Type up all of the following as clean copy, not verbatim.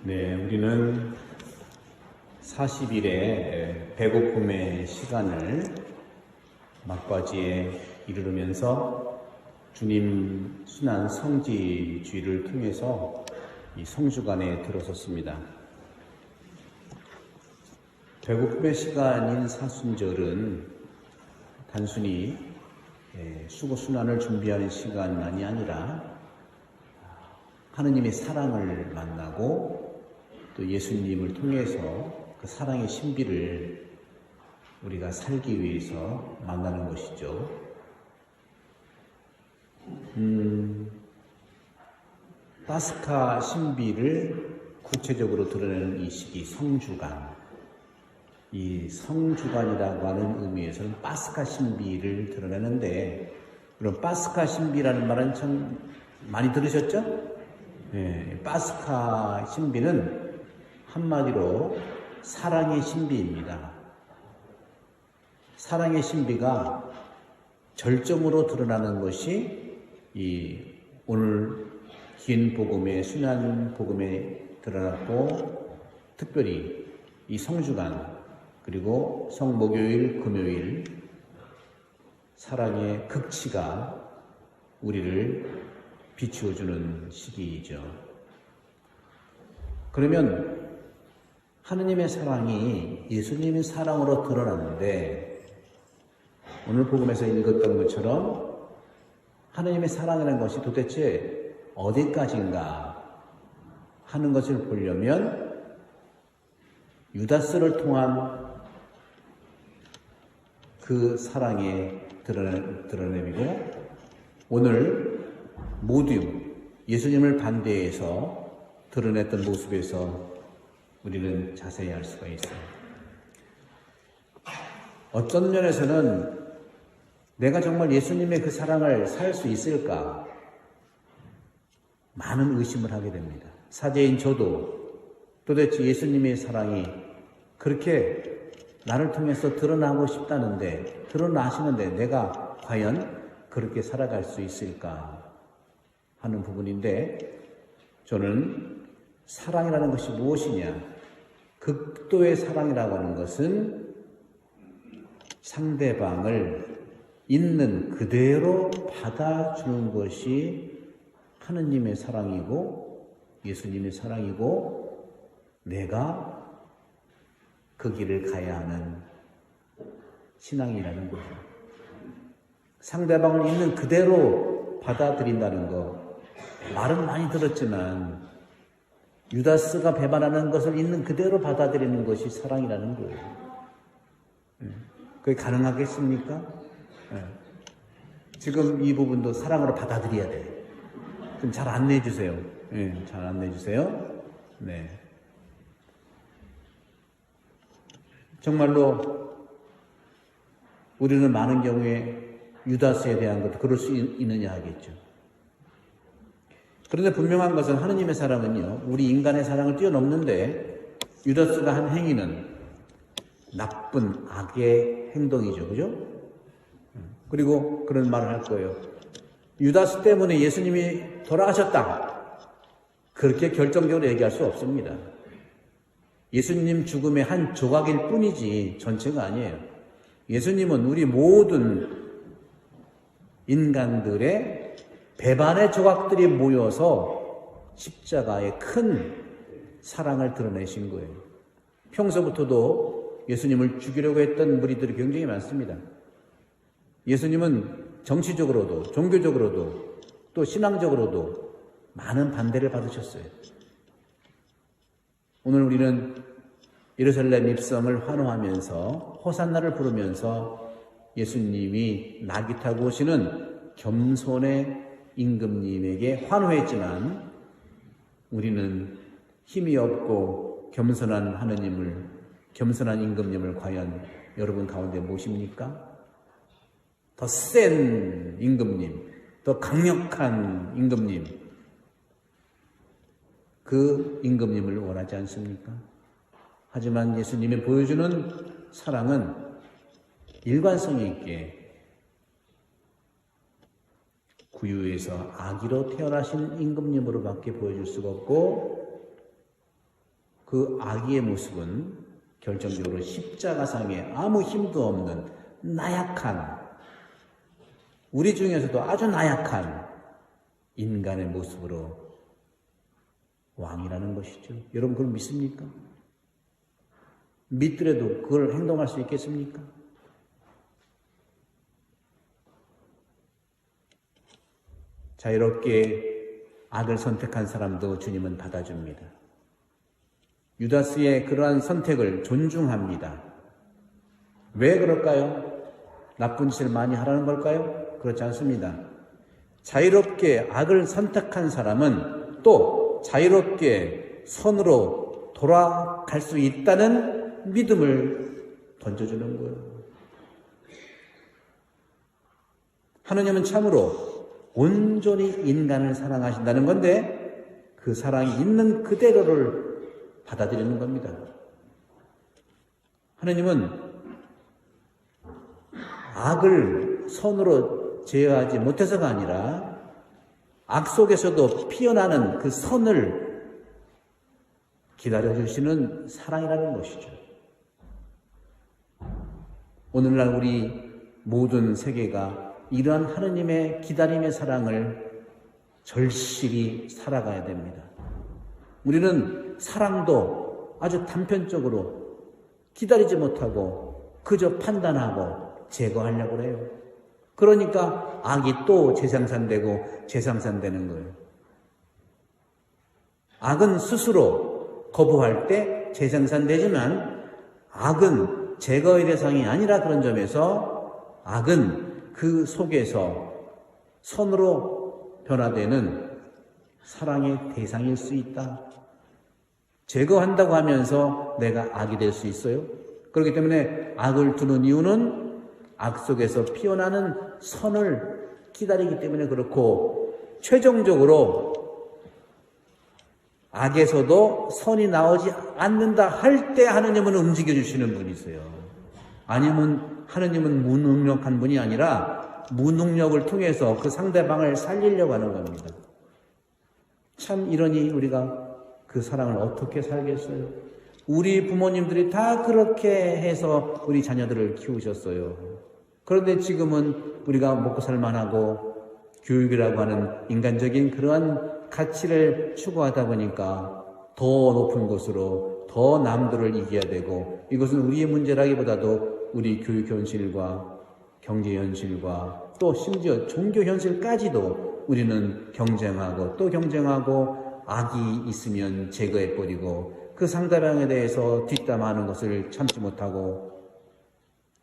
네, 우리는 40일의 배고픔의 시간을 막바지에 이르르면서 주님 순환 성지주의를 통해서 이 성주간에 들어섰습니다. 배고픔의 시간인 사순절은 단순히 수고 순환을 준비하는 시간만이 아니라 하느님의 사랑을 만나고 또 예수님을 통해서 그 사랑의 신비를 우리가 살기 위해서 만나는 것이죠. 파스카 신비를 구체적으로 드러내는 이 시기 성주간. 이 성주간이라고 하는 의미에서는 파스카 신비를 드러내는데, 그럼 파스카 신비라는 말은 참 많이 들으셨죠? 네, 파스카 신비는 한마디로 사랑의 신비입니다. 사랑의 신비가 절정으로 드러나는 것이 이 오늘 긴 복음의 순환 복음에 드러났고, 특별히 이 성주간 그리고 성목요일 금요일 사랑의 극치가 우리를 비추어주는 시기이죠. 그러면 하느님의 사랑이 예수님의 사랑으로 드러났는데, 오늘 복음에서 읽었던 것처럼 하느님의 사랑이라는 것이 도대체 어디까지인가 하는 것을 보려면 유다스를 통한 그 사랑의 드러냄이고, 오늘 모두 예수님을 반대해서 드러냈던 모습에서 우리는 자세히 알 수가 있어요. 어떤 면에서는 내가 정말 예수님의 그 사랑을 살 수 있을까? 많은 의심을 하게 됩니다. 사제인 저도 도대체 예수님의 사랑이 그렇게 나를 통해서 드러나고 싶다는데, 드러나시는데 내가 과연 그렇게 살아갈 수 있을까 하는 부분인데, 저는 사랑이라는 것이 무엇이냐? 극도의 사랑이라고 하는 것은 상대방을 있는 그대로 받아주는 것이 하느님의 사랑이고 예수님의 사랑이고, 내가 그 길을 가야 하는 신앙이라는 거죠. 상대방을 있는 그대로 받아들인다는 거, 말은 많이 들었지만 유다스가 배반하는 것을 있는 그대로 받아들이는 것이 사랑이라는 거예요. 그게 가능하겠습니까? 지금 이 부분도 사랑으로 받아들여야 돼요. 좀 잘 안내해 주세요. 잘 안내해 주세요. 네. 정말로 우리는 많은 경우에 유다스에 대한 것도 그럴 수 있느냐 하겠죠. 그런데 분명한 것은 하느님의 사랑은요, 우리 인간의 사랑을 뛰어넘는데, 유다스가 한 행위는 나쁜 악의 행동이죠. 그죠? 그리고 그런 말을 할 거예요. 유다스 때문에 예수님이 돌아가셨다. 그렇게 결정적으로 얘기할 수 없습니다. 예수님 죽음의 한 조각일 뿐이지 전체가 아니에요. 예수님은 우리 모든 인간들의 배반의 조각들이 모여서 십자가의 큰 사랑을 드러내신 거예요. 평소부터도 예수님을 죽이려고 했던 무리들이 굉장히 많습니다. 예수님은 정치적으로도 종교적으로도 또 신앙적으로도 많은 반대를 받으셨어요. 오늘 우리는 예루살렘 입성을 환호하면서 호산나를 부르면서 예수님이 나귀 타고 오시는 겸손의 임금님에게 환호했지만, 우리는 힘이 없고 겸손한 하느님을, 겸손한 임금님을 과연 여러분 가운데 모십니까? 더 센 임금님, 더 강력한 임금님, 그 임금님을 원하지 않습니까? 하지만 예수님이 보여주는 사랑은 일관성 있게 구유에서 아기로 태어나신 임금님으로밖에 보여줄 수가 없고, 그 악의 모습은 결정적으로 십자가상에 아무 힘도 없는 나약한, 우리 중에서도 아주 나약한 인간의 모습으로 왕이라는 것이죠. 여러분 그걸 믿습니까? 믿더라도 그걸 행동할 수 있겠습니까? 자유롭게 악을 선택한 사람도 주님은 받아줍니다. 유다스의 그러한 선택을 존중합니다. 왜 그럴까요? 나쁜 짓을 많이 하라는 걸까요? 그렇지 않습니다. 자유롭게 악을 선택한 사람은 또 자유롭게 선으로 돌아갈 수 있다는 믿음을 던져주는 거예요. 하느님은 참으로 온전히 인간을 사랑하신다는 건데 그 사랑이 있는 그대로를 받아들이는 겁니다. 하느님은 악을 선으로 제어하지 못해서가 아니라 악 속에서도 피어나는 그 선을 기다려주시는 사랑이라는 것이죠. 오늘날 우리 모든 세계가 이러한 하느님의 기다림의 사랑을 절실히 살아가야 됩니다. 우리는 사랑도 아주 단편적으로 기다리지 못하고 그저 판단하고 제거하려고 해요. 그러니까 악이 또 재생산되고 재생산되는 거예요. 악은 스스로 거부할 때 재생산되지만 악은 제거의 대상이 아니라 그런 점에서 악은 그 속에서 선으로 변화되는 사랑의 대상일 수 있다. 제거한다고 하면서 내가 악이 될 수 있어요? 그렇기 때문에 악을 두는 이유는 악 속에서 피어나는 선을 기다리기 때문에 그렇고, 최종적으로 악에서도 선이 나오지 않는다 할 때 하느님은 움직여 주시는 분이세요. 아니면 하느님은 무능력한 분이 아니라 무능력을 통해서 그 상대방을 살리려고 하는 겁니다. 참 이러니 우리가 그 사랑을 어떻게 살겠어요? 우리 부모님들이 다 그렇게 해서 우리 자녀들을 키우셨어요. 그런데 지금은 우리가 먹고 살만하고 교육이라고 하는 인간적인 그러한 가치를 추구하다 보니까 더 높은 곳으로 더 남들을 이겨야 되고, 이것은 우리의 문제라기보다도 우리 교육 현실과 경제 현실과 또 심지어 종교 현실까지도 우리는 경쟁하고 또 경쟁하고, 악이 있으면 제거해버리고 그 상대방에 대해서 뒷담화하는 것을 참지 못하고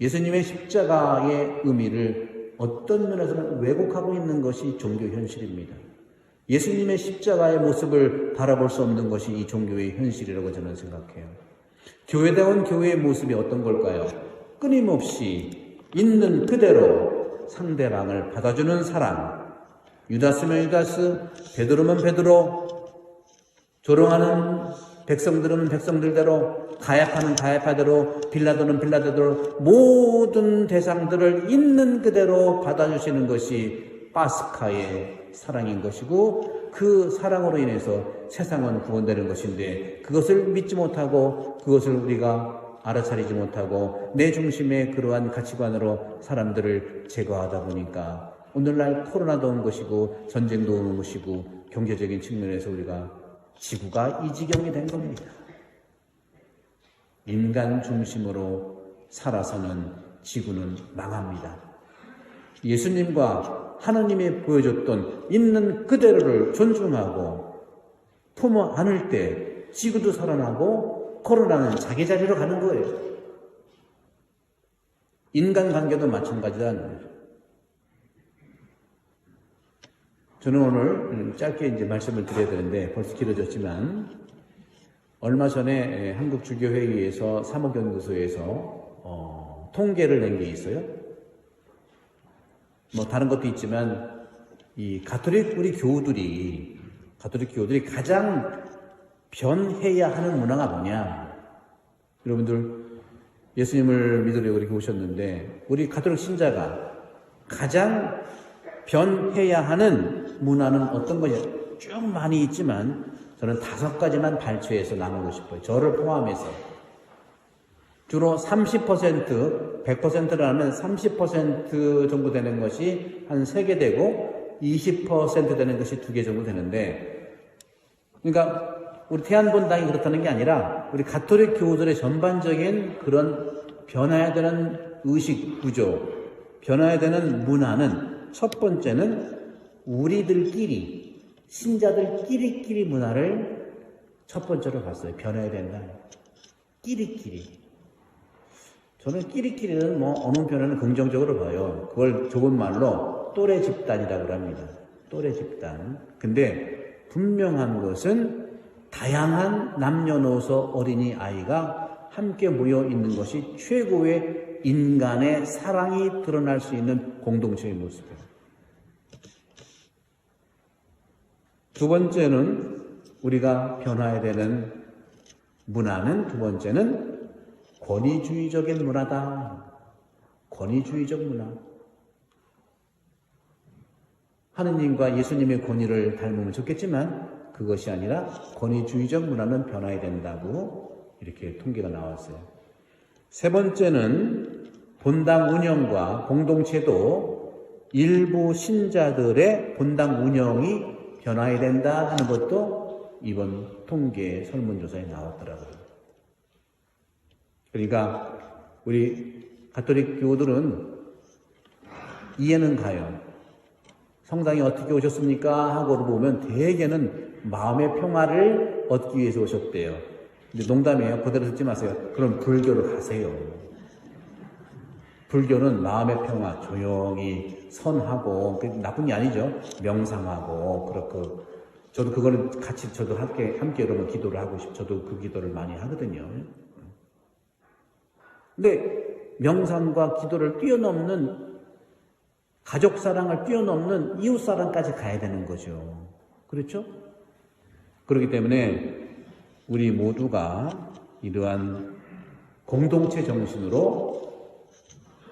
예수님의 십자가의 의미를 어떤 면에서는 왜곡하고 있는 것이 종교 현실입니다. 예수님의 십자가의 모습을 바라볼 수 없는 것이 이 종교의 현실이라고 저는 생각해요. 교회다운 교회의 모습이 어떤 걸까요? 끊임없이 있는 그대로 상대방을 받아주는 사랑. 유다스면 유다스, 베드로면 베드로, 조롱하는 백성들은 백성들대로, 가야파는 가야파대로, 빌라도는 빌라도대로 모든 대상들을 있는 그대로 받아주시는 것이 파스카의 사랑인 것이고, 그 사랑으로 인해서 세상은 구원되는 것인데, 그것을 믿지 못하고 그것을 우리가 알아차리지 못하고 내 중심의 그러한 가치관으로 사람들을 제거하다 보니까 오늘날 코로나도 온 것이고 전쟁도 오는 것이고 경제적인 측면에서 우리가 지구가 이 지경이 된 겁니다. 인간 중심으로 살아서는 지구는 망합니다. 예수님과 하나님이 보여줬던 있는 그대로를 존중하고 품어 안을 때 지구도 살아나고 코로나는 자기 자리로 가는 거예요. 인간관계도 마찬가지라는 거죠. 저는 오늘 짧게 이제 말씀을 드려야 되는데 벌써 길어졌지만, 얼마 전에 한국주교회의에서 사목연구소에서 통계를 낸 게 있어요. 뭐 다른 것도 있지만 이 가톨릭 우리 교우들이 가장 변해야 하는 문화가 뭐냐? 여러분들 예수님을 믿으려고 이렇게 오셨는데 우리 가톨릭 신자가 가장 변해야 하는 문화는 어떤 거냐? 쭉 많이 있지만 저는 5가지만 발췌해서 나누고 싶어요. 저를 포함해서. 주로 30%, 100%를 하면 30% 정도 되는 것이 한 3개 되고 20% 되는 것이 2개 정도 되는데, 그러니까 우리 태안본당이 그렇다는 게 아니라 우리 가톨릭 교우들의 전반적인 그런 변화해야 되는 의식 구조, 변화해야 되는 문화는, 첫 번째는 우리들끼리, 신자들끼리끼리 문화를 첫 번째로 봤어요. 변해야 된다. 끼리끼리. 저는 끼리끼리는 어느 변화는 긍정적으로 봐요. 그걸 좋은 말로 또래 집단이라고 합니다. 또래 집단. 근데 분명한 것은 다양한 남녀노소 어린이 아이가 함께 모여 있는 것이 최고의 인간의 사랑이 드러날 수 있는 공동체의 모습이에요. 두 번째는 우리가 변화해야 되는 문화는, 두 번째는 권위주의적인 문화다. 권위주의적 문화. 하느님과 예수님의 권위를 닮으면 좋겠지만 그것이 아니라 권위주의적 문화는 변화해야 된다고 이렇게 통계가 나왔어요. 세 번째는 본당 운영과 공동체도 일부 신자들의 본당 운영이 변화해야 된다 하는 것도 이번 통계 설문조사에 나왔더라고요. 그러니까 우리 가톨릭 교우들은 이해는 가요. 성당에 어떻게 오셨습니까? 하고 물어보면 대개는 마음의 평화를 얻기 위해서 오셨대요. 근데 농담이에요. 그대로 듣지 마세요. 그럼 불교로 가세요. 불교는 마음의 평화, 조용히 선하고, 나쁜 게 아니죠. 명상하고, 그렇고. 저도 그거는 같이, 저도 함께 여러분 기도를 하고 저도 그 기도를 많이 하거든요. 근데 명상과 기도를 뛰어넘는, 가족 사랑을 뛰어넘는 이웃 사랑까지 가야 되는 거죠. 그렇죠? 그렇기 때문에 우리 모두가 이러한 공동체 정신으로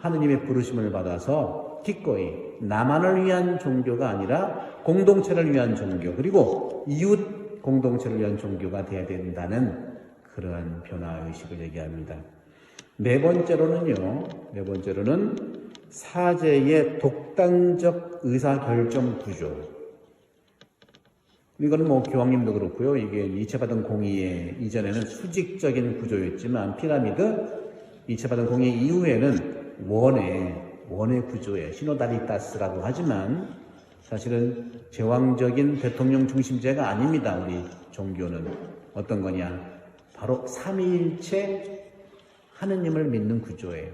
하느님의 부르심을 받아서 기꺼이 나만을 위한 종교가 아니라 공동체를 위한 종교, 그리고 이웃 공동체를 위한 종교가 되어야 된다는 그러한 변화의식을 얘기합니다. 네 번째로는 사제의 독단적 의사결정 구조. 이거는 교황님도 그렇고요. 이게 이체받은 공의의 이전에는 수직적인 구조였지만 피라미드, 이체받은 공의 이후에는 원의 구조예요. 시노다리타스라고 하지만 사실은 제왕적인 대통령 중심제가 아닙니다. 우리 종교는 어떤 거냐? 바로 삼위일체 하느님을 믿는 구조예요.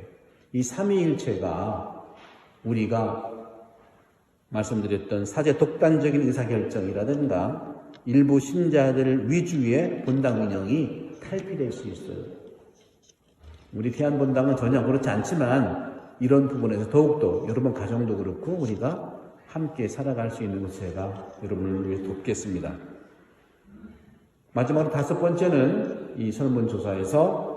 이 삼위일체가 우리가 말씀드렸던 사제 독단적인 의사결정이라든가 일부 신자들 위주의 본당 운영이 탈피될 수 있어요. 우리 태안본당은 전혀 그렇지 않지만 이런 부분에서 더욱더 여러분 가정도 그렇고 우리가 함께 살아갈 수 있는 것을 제가 여러분을 위해 돕겠습니다. 마지막으로 5번째는 이 설문조사에서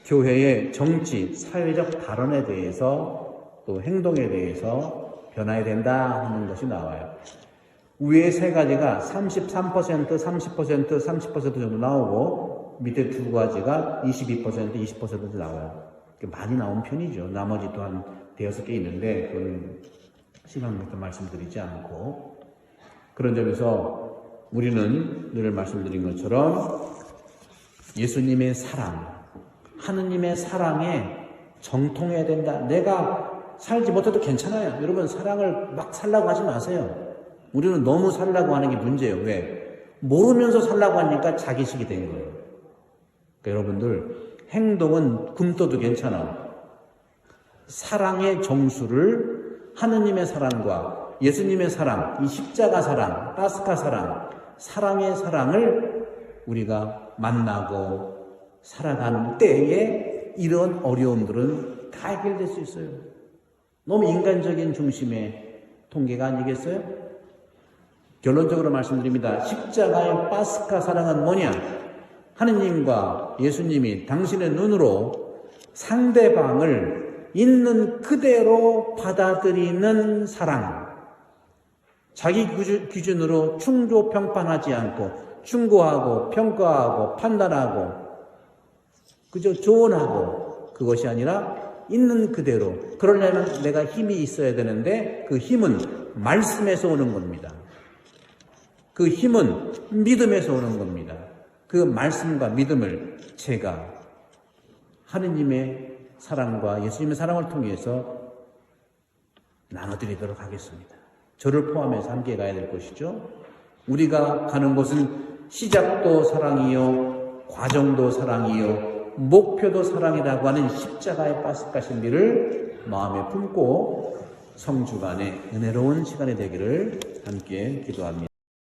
교회의 정치, 사회적 발언에 대해서 또 행동에 대해서 변화해야 된다 하는 것이 나와요. 위에 3가지가 33%, 30% 정도 나오고 밑에 2가지가 22%, 20% 나와요. 많이 나온 편이죠. 나머지 또한 5개 있는데 그건 시간부터 말씀드리지 않고, 그런 점에서 우리는 늘 말씀드린 것처럼 예수님의 사랑, 하느님의 사랑에 정통해야 된다. 내가 살지 못해도 괜찮아요. 여러분 사랑을 막 살라고 하지 마세요. 우리는 너무 살라고 하는 게 문제예요. 왜? 모르면서 살라고 하니까 자기식이 된 거예요. 그러니까 여러분들 행동은 굶떠도 괜찮아. 사랑의 정수를 하느님의 사랑과 예수님의 사랑, 이 십자가 사랑, 파스카 사랑, 사랑의 사랑을 우리가 만나고 살아가는 때에 이런 어려움들은 다 해결될 수 있어요. 너무 인간적인 중심의 통계가 아니겠어요? 결론적으로 말씀드립니다. 십자가의 파스카 사랑은 뭐냐? 하느님과 예수님이 당신의 눈으로 상대방을 있는 그대로 받아들이는 사랑, 자기 기준으로 충조 평판하지 않고 충고하고 평가하고 판단하고 그저 조언하고 그것이 아니라 있는 그대로 그러려면 내가 힘이 있어야 되는데 그 힘은 말씀에서 오는 겁니다. 그 힘은 믿음에서 오는 겁니다. 그 말씀과 믿음을 제가 하느님의 사랑과 예수님의 사랑을 통해서 나눠드리도록 하겠습니다. 저를 포함해서 함께 가야 될 것이죠. 우리가 가는 곳은 시작도 사랑이요, 과정도 사랑이요, 목표도 사랑이라고 하는 십자가의 가신비를 마음에 품고 성주간의 은혜로운 시간이 되기를 함께 기도합니다.